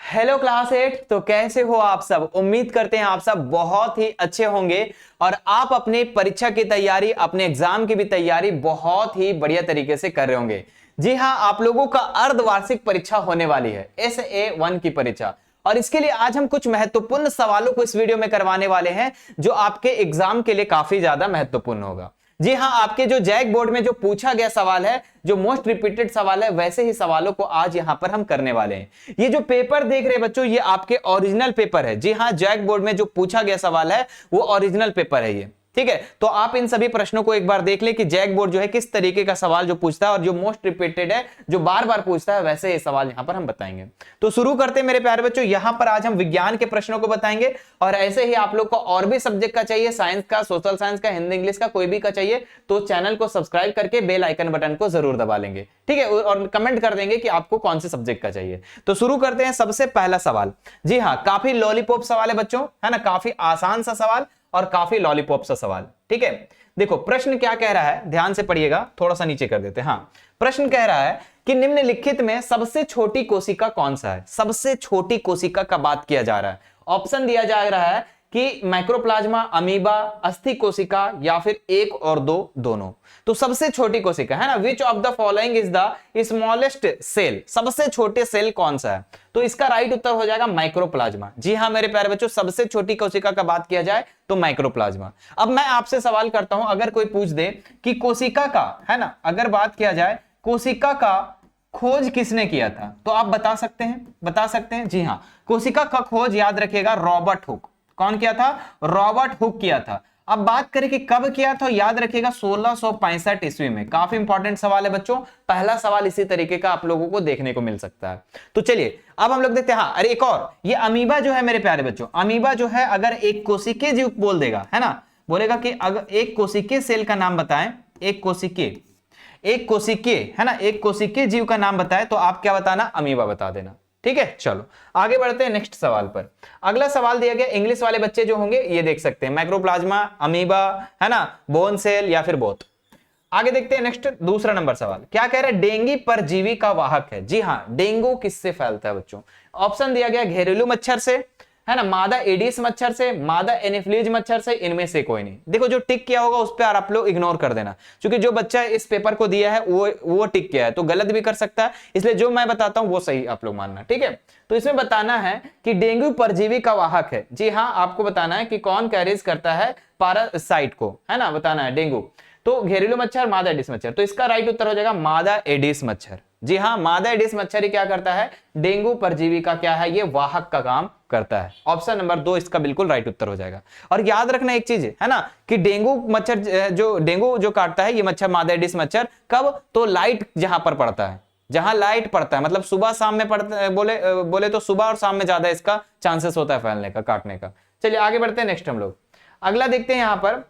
Hello class 8। तो कैसे हो आप सब? उम्मीद करते हैं आप सब बहुत ही अच्छे होंगे और आप अपनी परीक्षा की तैयारी, अपने एग्जाम की भी तैयारी बहुत ही बढ़िया तरीके से कर रहे होंगे। जी हां, आप लोगों का अर्धवार्षिक परीक्षा होने वाली है, SA1 की परीक्षा। और इसके लिए आज हम कुछ महत्वपूर्ण सवालों को इस वीडियो में करवाने वाले हैं जो आपके एग्जाम के लिए काफी ज्यादा महत्वपूर्ण होगा। जी हां, आपके जो जैक बोर्ड में जो पूछा गया सवाल है, जो मोस्ट रिपीटेड सवाल है, वैसे ही सवालों को आज यहां पर हम करने वाले हैं। ये जो पेपर देख रहे हैं बच्चों, ये आपके ओरिजिनल पेपर है। जी हां, जैक बोर्ड में जो पूछा गया सवाल है वो ओरिजिनल पेपर है ये। ठीक है, तो आप इन सभी प्रश्नों को एक बार देख लें कि जैक बोर्ड जो है किस तरीके का सवाल जो पूछता है और जो मोस्ट रिपीटेड है, जो बार बार पूछता है, वैसे ये सवाल यहां पर हम बताएंगे। तो शुरू करते हैं मेरे प्यारे बच्चों। यहां पर आज हम विज्ञान के प्रश्नों को बताएंगे और ऐसे ही आप लोग को और भी सब्जेक्ट का चाहिए, साइंस का, सोशल साइंस का, हिंदी इंग्लिश का, कोई भी का चाहिए तो चैनल को सब्सक्राइब करके बेल आइकन बटन को जरूर दबा लेंगे। ठीक है, और कमेंट कर देंगे कि आपको कौन से सब्जेक्ट का चाहिए। तो शुरू करते हैं। सबसे पहला सवाल, जी हां, काफी लॉलीपॉप सवाल है बच्चों, है ना, काफी आसान सा सवाल और काफी लॉलीपॉप सा सवाल। ठीक है, देखो प्रश्न क्या कह रहा है, ध्यान से पढ़िएगा। थोड़ा सा नीचे कर देते हैं। हाँ, प्रश्न कह रहा है कि निम्नलिखित में सबसे छोटी कोशिका कौन सा है? सबसे छोटी कोशिका का बात किया जा रहा है। ऑप्शन दिया जा रहा है कि माइक्रोप्लाज्मा, अमीबा, अस्थि कोशिका या फिर एक और दो, दोनों। तो सबसे छोटी कोशिका है ना, which of the following is the smallest cell? सबसे छोटे सेल कौन सा है? तो इसका राइट उत्तर हो जाएगा माइक्रोप्लाज्मा। जी हां मेरे प्यारे बच्चों, सबसे छोटी कोशिका का बात किया जाए तो माइक्रोप्लाज्मा। अब मैं आपसे सवाल करता हूं, अगर कोई पूछ दे कि कोशिका का, है ना, अगर बात किया जाए कोशिका का खोज किसने किया था, तो आप बता सकते हैं? बता सकते हैं? जी हां, कोशिका का खोज याद रखिएगा रॉबर्ट हुक। कौन किया था? रॉबर्ट हुक किया था। अब बात करें कि कब किया था, याद रखिएगा 1665 ईस्वी में। काफी इंपॉर्टेंट सवाल है बच्चों, पहला सवाल इसी तरीके का आप लोगों को देखने को मिल सकता है। तो चलिए अब हम लोग देखते हैं। हाँ, अरे एक और, ये अमीबा जो है मेरे प्यारे बच्चों, अमीबा जो है अगर एक कोशिकीय जीव बोल देगा, है ना, बोलेगा कि अगर एक कोशिकीय सेल का नाम बताएं, एक कोशिकीय है ना, एक कोशिकीय जीव का नाम बताए, तो आप क्या बताना? अमीबा बता देना। ठीक है, चलो आगे बढ़ते हैं नेक्स्ट सवाल पर। अगला सवाल दिया गया, इंग्लिश वाले बच्चे जो होंगे ये देख सकते हैं, माइक्रोप्लाज्मा, अमीबा, है ना, बोन सेल या फिर बोथ। आगे देखते हैं नेक्स्ट, दूसरा नंबर सवाल क्या कह रहा है? डेंगू परजीवी का वाहक है। जी हां, डेंगू किससे फैलता है बच्चों? ऑप्शन दिया गया घरेलू मच्छर से, है ना, मादा एडिस मच्छर से, मादा एनोफिलीज मच्छर से, इनमें से कोई नहीं। देखो जो टिक किया होगा उस पर आप लोग इग्नोर कर देना, क्योंकि जो बच्चा इस पेपर को दिया है वो टिक किया है, तो गलत भी कर सकता है, इसलिए जो मैं बताता हूं वो सही आप लोग मानना। ठीक है, तो इसमें बताना है कि डेंगू परजीवी का वाहक है। जी हां, आपको बताना है कि कौन कैरिज करता है पैरासाइट को, है ना, बताना है डेंगू। तो घरेलू मच्छर, मादा एडिस मच्छर, तो इसका राइट उत्तर हो जाएगा मादा एडिस मच्छर। जी हां, मादा एडिस मच्छर ही क्या करता है? डेंगू परजीवी का क्या है? ये वाहक का काम करता है। ऑप्शन नंबर 2 इसका बिल्कुल राइट उत्तर हो जाएगा। और याद रखना एक चीज, है ना, कि डेंगू मच्छर जो डेंगू जो काटता है ये मच्छर, मादा एडिस मच्छर, कब? तो लाइट जहां पर पड़ता है, जहां लाइट पड़ता है, मतलब सुबह शाम में पड़ता है, बोले तो सुबह और शाम में ज्यादा इसका चांसेस होता है फैलने का, काटने का। चलिए आगे बढ़ते हैं नेक्स्ट हम लोग। अगला देखते हैं, यहां पर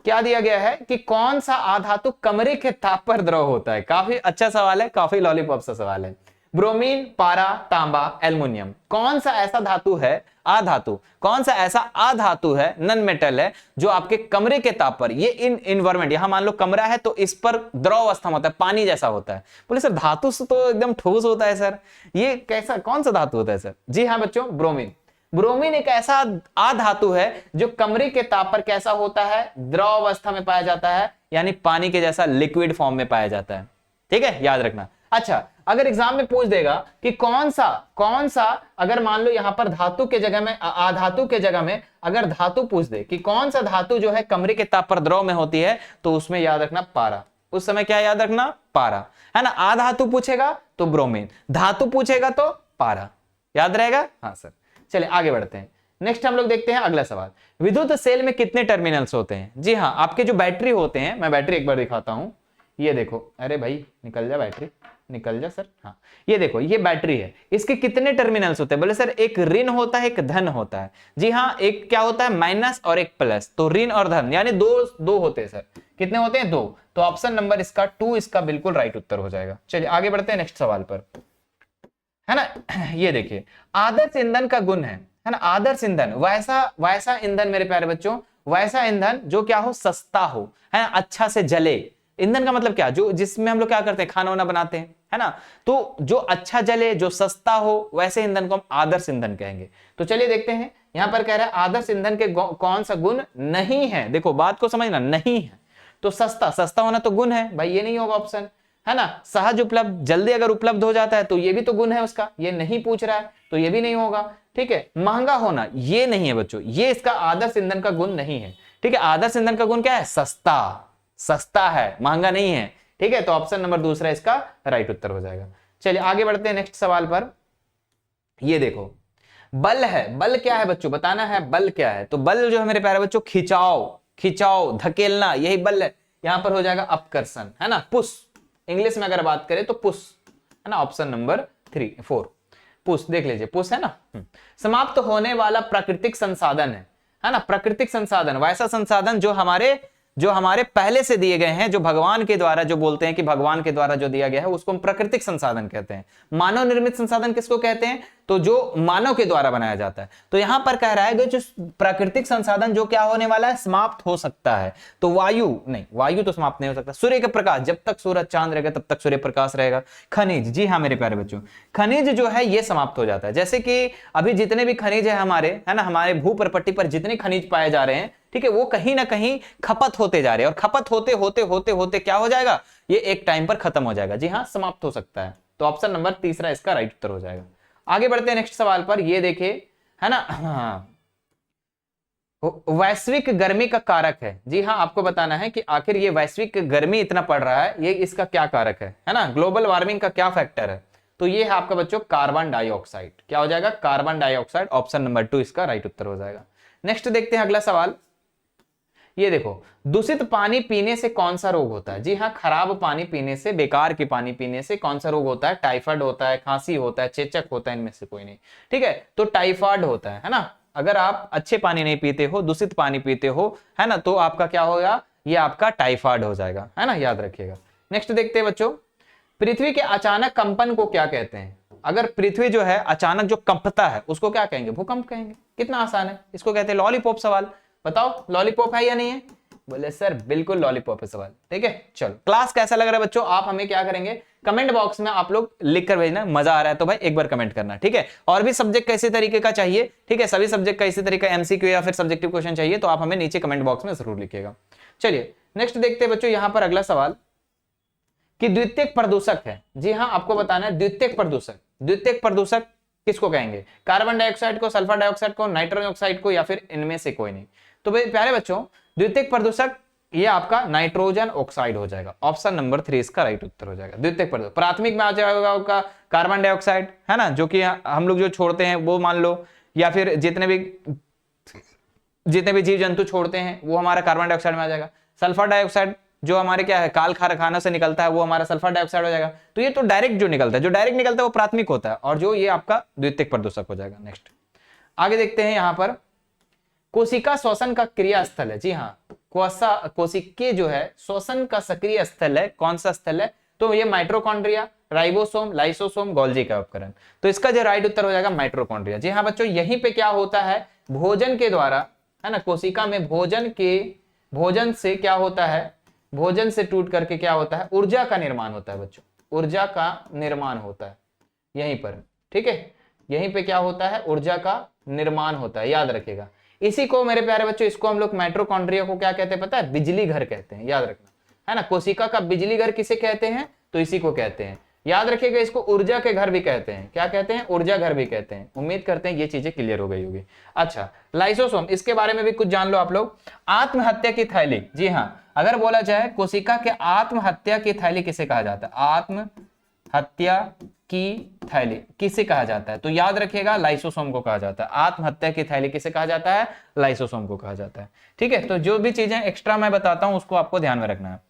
क्या दिया गया है कि कौन सा अधातु कमरे के ताप पर द्रव होता है? काफी अच्छा सवाल है, काफी लॉलीपॉप सा सवाल है। ब्रोमीन, पारा, तांबा, एल्युमिनियम, कौन सा ऐसा धातु है, अधातु, कौन सा ऐसा अधातु है, नन मेटल है, जो आपके कमरे के ताप पर, ये इन्वायरमेंट, यहां मान लो कमरा है तो इस पर द्रव अवस्था में होता है, पानी जैसा होता है। बोले सर धातु तो एकदम ठोस होता है सर, ये कैसा, कौन सा धातु होता है सर? जी हाँ बच्चों, ब्रोमीन। ब्रोमीन एक ऐसा अधातु है जो कमरे के ताप पर कैसा होता है? द्रव अवस्था में पाया जाता है, यानी पानी के जैसा लिक्विड फॉर्म में पाया जाता है। ठीक है, याद रखना। अच्छा, अगर एग्जाम में पूछ देगा कि कौन सा अगर मान लो यहां पर धातु के जगह में, अधातु के जगह में अगर धातु पूछ दे कि कौन सा धातु जो है कमरे के ताप पर द्रव में होती है, तो उसमें याद रखना पारा। उस समय क्या याद रखना? पारा, है ना। अधातु पूछेगा तो ब्रोमीन, धातु पूछेगा तो पारा, याद रहेगा? हाँ सर। चलिए आगे बढ़ते हैं। नेक्स्ट हम लोग देखते हैं अगला सवाल, विद्युत सेल में कितने टर्मिनल्स होते हैं? जी हाँ, आपके जो बैटरी होते हैं, मैं बैटरी एक बार दिखाता हूं, ये देखो, अरे भाई निकल जा बैटरी, निकल जा सर। हाँ, ये देखो, ये बैटरी है, इसके कितने टर्मिनल्स होते हैं? बोले सर एक ऋण होता है, एक धन होता है। जी हाँ, एक क्या होता है? माइनस और एक प्लस, तो ऋण और धन, यानी दो होते हैं सर। कितने होते हैं? 2। तो ऑप्शन नंबर इसका 2 इसका बिल्कुल राइट उत्तर हो जाएगा। चलिए आगे बढ़ते हैं नेक्स्ट सवाल पर, है ना। ये देखिए, आदर्श ईंधन का गुण है ना, आदर्श ईंधन, वैसा ईंधन मेरे प्यारे बच्चों, वैसा ईंधन जो क्या हो? सस्ता हो, है ना, अच्छा से जले, ईंधन का मतलब क्या, जो जिसमें हम लोग क्या करते हैं, खाना वाना बनाते हैं, है ना। तो जो अच्छा जले, जो सस्ता हो, वैसे ईंधन को हम आदर्श ईंधन कहेंगे। तो चलिए देखते हैं, यहां पर कह रहा है आदर्श ईंधन के कौन सा गुण नहीं है। देखो बात को समझना, नहीं है तो सस्ता, सस्ता होना तो गुण है भाई, ये नहीं होगा ऑप्शन, है ना। सहज उपलब्ध, जल्दी अगर उपलब्ध हो जाता है तो ये भी तो गुण है उसका, ये नहीं पूछ रहा है तो ये भी नहीं होगा, ठीक है। महंगा होना ये नहीं है बच्चों, ये इसका आदर्श ईंधन का गुण नहीं है, ठीक है। आदर्श ईंधन का गुण क्या है, सस्ता, सस्ता है, महंगा नहीं है, ठीक है। तो ऑप्शन नंबर दूसरा इसका राइट उत्तर हो जाएगा। चलिए आगे बढ़ते हैं नेक्स्ट सवाल पर। ये देखो बल है, बल क्या है बच्चों, बताना है बल क्या है। तो बल जो है मेरे प्यारे बच्चों, खिंचाव, खिंचाव, धकेलना, यही बल है। यहां पर हो जाएगा अपकर्षण, है ना, पुश। इंग्लिश में अगर बात करें तो पुश, है ना, ऑप्शन नंबर 4 पुश, देख लीजिए पुश है ना। समाप्त होने वाला प्राकृतिक संसाधन है ना, प्राकृतिक संसाधन, वैसा संसाधन जो हमारे पहले से दिए गए हैं, जो भगवान के द्वारा, जो बोलते हैं कि भगवान के द्वारा जो दिया गया है उसको हम प्राकृतिक संसाधन कहते हैं। मानव निर्मित संसाधन किसको कहते हैं, तो जो मानव के द्वारा बनाया जाता है। तो यहां पर कह रहा है कि जो प्राकृतिक संसाधन जो क्या होने वाला है, समाप्त हो सकता है। तो वायु नहीं, वायु तो समाप्त नहीं हो सकता। सूर्य का प्रकाश, जब तक सूरज चांद रहेगा तब तक सूर्य प्रकाश रहेगा। खनिज, जी हाँ मेरे प्यारे बच्चों, खनिज जो है ये समाप्त हो जाता है। जैसे कि अभी जितने भी खनिज है हमारे, है ना, हमारे भूप्रपट्टी पर जितने खनिज पाए जा रहे हैं, ठीक है, वो कहीं ना कहीं खपत होते जा रहे हैं, और खपत होते होते होते होते क्या हो जाएगा, ये एक टाइम पर खत्म हो जाएगा। जी हाँ, समाप्त हो सकता है। तो ऑप्शन नंबर तीसरा इसका राइट उत्तर हो जाएगा। आगे बढ़ते हैं नेक्स्ट सवाल पर। ये देखिए, है ना, वैश्विक गर्मी का कारक है। जी हाँ, आपको बताना है कि आखिर ये वैश्विक गर्मी इतना पड़ रहा है, ये इसका क्या कारक है ना, ग्लोबल वार्मिंग का क्या फैक्टर है। तो ये है आपका बच्चों कार्बन डाइऑक्साइड। क्या हो जाएगा, कार्बन डाइऑक्साइड। ऑप्शन नंबर 2 इसका राइट उत्तर हो जाएगा। नेक्स्ट देखते हैं अगला सवाल। ये देखो, दूषित पानी पीने से कौन सा रोग होता है। जी हाँ, खराब पानी पीने से, बेकार की पानी पीने से कौन सा रोग होता है, टाइफाइड होता है, खांसी होता है, चेचक होता है, इनमें से कोई नहीं, ठीक है। तो टाइफाइड होता है ना। अगर आप अच्छे पानी नहीं पीते हो, दूषित पानी पीते हो, है ना, तो आपका क्या होगा, ये आपका टाइफाइड हो जाएगा, है ना, याद रखिएगा। नेक्स्ट देखते हैं बच्चों, पृथ्वी के अचानक कंपन को क्या कहते हैं। अगर पृथ्वी जो है अचानक जो कंपता है उसको क्या कहेंगे, भूकंप कहेंगे। कितना आसान है, इसको कहते हैं लॉलीपॉप। सवाल बताओ, लॉलीपॉप है या नहीं है, बोले सर बिल्कुल लॉलीपॉप है सवाल, ठीक है। चलो, क्लास कैसा लग रहा है बच्चों, आप हमें क्या करेंगे, कमेंट बॉक्स में आप लोग लिख कर भेजना। मजा आ रहा है तो भाई एक बार कमेंट करना, ठीक है। और भी सब्जेक्ट कैसे तरीके का चाहिए, ठीक है, सभी सब्जेक्ट का इसी तरीके का एमसीक्यू या फिर सब्जेक्टिव क्वेश्चन चाहिए तो आप हमें नीचे कमेंट बॉक्स में जरूर लिखिएगा। चलिए नेक्स्ट देखते हैं बच्चों, यहां पर अगला सवाल कि द्वितीयक प्रदूषक है। जी हाँ, आपको बताना है द्वितीयक प्रदूषक। द्वितीयक प्रदूषक किसको कहेंगे, कार्बन डाइऑक्साइड को, सल्फर डाइऑक्साइड को, नाइट्रोजन ऑक्साइड को, या फिर इनमें से कोई नहीं। तो प्यारे बच्चों, द्वितीयक प्रदूषक ये आपका नाइट्रोजन ऑक्साइड हो जाएगा। ऑप्शन नंबर 3 इसका राइट उत्तर हो जाएगा। द्वितीयक प्रदूषक प्राथमिक में आ जाएगा आपका कार्बन डाइऑक्साइड, है ना, जो कि हम लोग जो छोड़ते हैं वो मान लो, या फिर जितने भी जीव जंतु छोड़ते हैं वो हमारा कार्बन डाइऑक्साइड में आ जाएगा। सल्फर डाइऑक्साइड जो हमारे क्या है, काल कारखाना से निकलता है, वो हमारा सल्फर डाइऑक्साइड हो जाएगा। तो ये तो डायरेक्ट जो निकलता है, जो डायरेक्ट निकलता है वो प्राथमिक होता है, और जो ये आपका द्वितीयक प्रदूषक हो जाएगा। नेक्स्ट आगे देखते हैं, यहां पर कोशिका श्वसन का क्रिया स्थल है। जी हाँ, कोशिके जो है श्वसन का सक्रिय स्थल है। कौन सा स्थल है, तो ये माइटोकॉन्ड्रिया, राइबोसोम, लाइसोसोम, गोल्जी का उपकरण। तो इसका जो राइट उत्तर हो जाएगा माइटोकॉन्ड्रिया। जी हाँ बच्चों, यहीं पे क्या होता है, भोजन के द्वारा, है ना, कोशिका में भोजन से क्या होता है, भोजन से टूट करके क्या होता है, ऊर्जा का निर्माण होता है बच्चों, ऊर्जा का निर्माण होता है यहीं पर, ठीक है। यहीं पे क्या होता है, ऊर्जा का निर्माण होता है, याद रखिएगा। इसी को मेरे प्यारे बच्चों, इसको हम लोग माइटोकॉन्ड्रिया को क्या कहते हैं पता है, बिजली घर कहते हैं, याद रखना, है ना। कोशिका का बिजली घर किसे कहते हैं, तो इसी को कहते हैं, याद रखिएगा। इसको ऊर्जा के घर भी कहते हैं, क्या कहते हैं, ऊर्जा घर भी कहते हैं। उम्मीद करते हैं ये चीजें क्लियर हो गई होगी। अच्छा, लाइसोसोम, इसके बारे में भी कुछ जान लो आप लोग। आत्महत्या की थैली, जी हाँ, अगर बोला जाए कोशिका के आत्महत्या की थैली किसे कहा जाता है, आत्महत्या की थैली किसे कहा जाता है, तो याद रखिएगा लाइसोसोम को कहा जाता है। आत्महत्या की थैली किसे कहा जाता है, लाइसोसोम को कहा जाता है, ठीक है। तो जो भी चीजें एक्स्ट्रा मैं बताता हूं उसको आपको ध्यान में रखना है।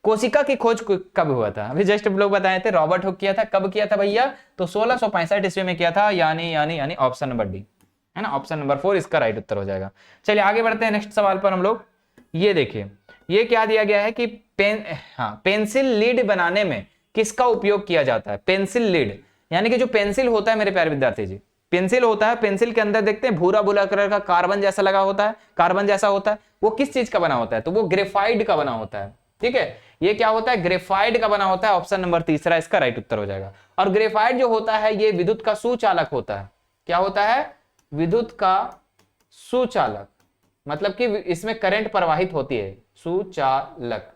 कोशिका की खोज कब हुआ था, अभी जस्ट लोग बताए थे, रॉबर्ट हुक किया था। कब किया था भैया, तो 1665 ईस्वी में किया था, यानी ऑप्शन नंबर डी, है ना, ऑप्शन नंबर 4 इसका राइट उत्तर हो जाएगा। चलिए आगे बढ़ते हैं नेक्स्ट सवाल पर हम लोग। ये देखिए, ये क्या दिया गया है कि पेंसिल लीड बनाने में किसका उपयोग किया जाता है। पेंसिल लीड यानी कि जो पेंसिल होता है मेरे प्यारे विद्यार्थी जी, पेंसिल होता है, पेंसिल के अंदर देखते हैं भूरा भूरा कलर का कार्बन जैसा लगा होता है, कार्बन जैसा होता है, वो किस चीज का बना होता है, तो वो ग्रेफाइट का बना होता है, ठीक है। ये क्या होता है, ग्रेफाइट का बना होता है। ऑप्शन नंबर तीसरा इसका राइट उत्तर हो जाएगा। और ग्रेफाइट जो होता है ये विद्युत का सुचालक होता है। क्या होता है, विद्युत का सुचालक, मतलब कि इसमें करंट प्रवाहित होती है। सुचालक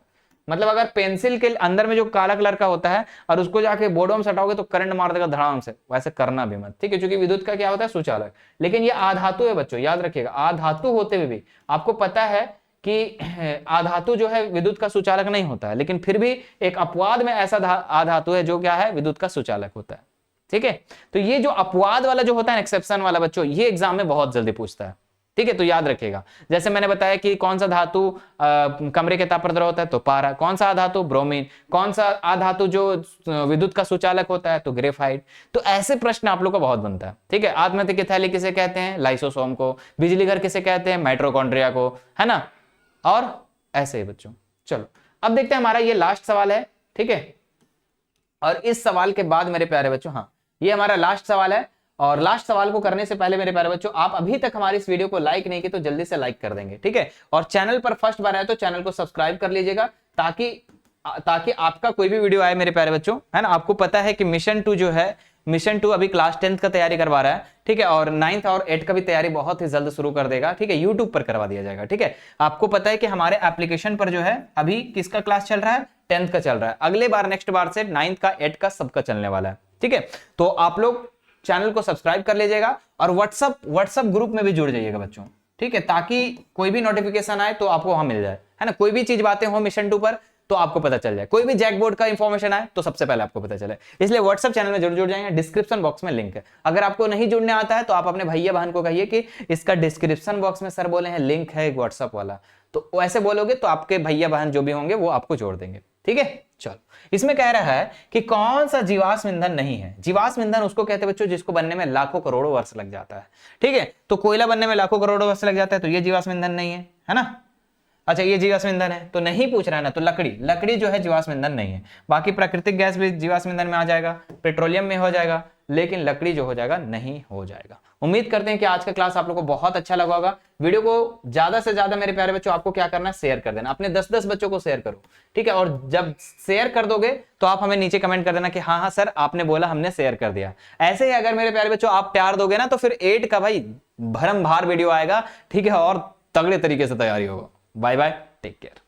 मतलब अगर पेंसिल के अंदर में जो काला कलर का होता है और उसको जाके बोर्डों में सटाओगे तो करंट मार देगा धड़ाम से, वैसे करना भी मत, ठीक है, क्योंकि विद्युत का क्या होता है, सुचालक। लेकिन ये आधातु है बच्चों, याद रखिएगा, आधातु होते हुए भी आपको पता है कि आधातु जो है विद्युत का सुचालक नहीं होता है, लेकिन फिर भी एक अपवाद में ऐसा आधातु है जो क्या है, विद्युत का सुचालक होता है। ठीक है, तो ये जो अपवाद वाला जो होता है, एक्सेप्शन वाला बच्चों, ये एग्जाम में बहुत जल्दी पूछता है। ठीक है, तो याद रखिएगा, जैसे मैंने बताया कि कौन सा धातु कमरे के ताप पर द्रव होता है, तो पारा। कौन सा अधातु, ब्रोमीन। कौन सा अधातु जो विद्युत का सुचालक होता है, तो ग्रेफाइट। तो ऐसे प्रश्न आप लोग का बहुत बनता है। ठीक है, आत्महत्या की थैली किसे कहते हैं, लाइसोसोम को। बिजली घर किसे कहते हैं, माइटोकॉन्ड्रिया को, है ना। और ऐसे ही बच्चों, चलो अब देखते हैं, हमारा ये लास्ट सवाल है। ठीक है, और इस सवाल के बाद मेरे प्यारे बच्चों, हाँ ये हमारा लास्ट सवाल है। और लास्ट सवाल को करने से पहले मेरे प्यारे बच्चों, आप अभी तक हमारी इस वीडियो को लाइक नहीं किए तो जल्दी से लाइक कर देंगे। ठीक है, और चैनल पर फर्स्ट बार आए तो चैनल को सब्सक्राइब कर लीजिएगा, ताकि आपका कोई भी वीडियो आए मेरे प्यारे बच्चों, है ना। आपको पता है कि मिशन 2 जो है, मिशन 2 अभी क्लास 10th का तैयारी करवा रहा है। ठीक है, और 9th और 8th का भी तैयारी बहुत ही जल्द शुरू कर देगा। ठीक है, यूट्यूब पर करवा दिया जाएगा। ठीक है, आपको पता है कि हमारे एप्लीकेशन पर जो है अभी किसका क्लास चल रहा है, 10th का चल रहा है। अगले बार नेक्स्ट बार से 9th का, 8th का सबका चलने वाला है। ठीक है, तो आप लोग चैनल को सब्सक्राइब कर लीजिएगा और व्हाट्सएप ग्रुप में भी जुड़ जाइएगा बच्चों। ठीक है, ताकि कोई भी नोटिफिकेशन आए तो आपको वहां मिल जाए, है ना। कोई भी चीज बातें हो मिशन 2 पर तो आपको पता चल जाए, कोई भी जैकबोर्ड का इंफॉर्मेशन आए तो सबसे पहले आपको पता चले। इसलिए व्हाट्सएप चैनल में जरूर जुड़ जाएंगे, डिस्क्रिप्शन बॉक्स में लिंक है। अगर आपको नहीं जुड़ने आता है तो आप अपने भैया बहन को कहिए कि इसका डिस्क्रिप्शन बॉक्स में सर बोले हैं लिंक है एक व्हाट्सएप वाला, तो ऐसे बोलोगे तो आपके भैया बहन जो भी होंगे वो आपको जोड़ देंगे। ठीक है, चलो इसमें कह रहा है कि कौन सा जीवाश्म ईंधन नहीं है। जीवाश्म ईंधन उसको कहते हैं बच्चों जिसको बनने में लाखों करोड़ों वर्ष लग जाता है। ठीक है, तो कोयला बनने में लाखों करोड़ों वर्ष लग जाता है, तो ये जीवाश्म ईंधन नहीं है ना। अच्छा, ये जीवाश्म ईंधन है तो नहीं पूछ रहा है ना, तो लकड़ी जो है जीवाश्म ईंधन नहीं है। बाकी प्राकृतिक गैस भी जीवाश्म ईंधन में आ जाएगा, पेट्रोलियम में हो जाएगा, लेकिन लकड़ी जो हो जाएगा नहीं हो जाएगा। उम्मीद करते हैं कि आज का क्लास आप लोगों को बहुत अच्छा लगा होगा। वीडियो को ज्यादा से ज्यादा मेरे प्यारे बच्चों आपको क्या करना है, शेयर कर देना, अपने 10-10 बच्चों को शेयर करो। ठीक है, और जब शेयर कर दोगे तो आप हमें नीचे कमेंट कर देना कि हाँ हाँ सर आपने बोला, हमने शेयर कर दिया। ऐसे ही अगर मेरे प्यारे बच्चों आप प्यार दोगे ना तो फिर 8 का भाई भरमभार वीडियो आएगा। ठीक है, और तगड़े तरीके से तैयारी होगा। Bye bye, take care.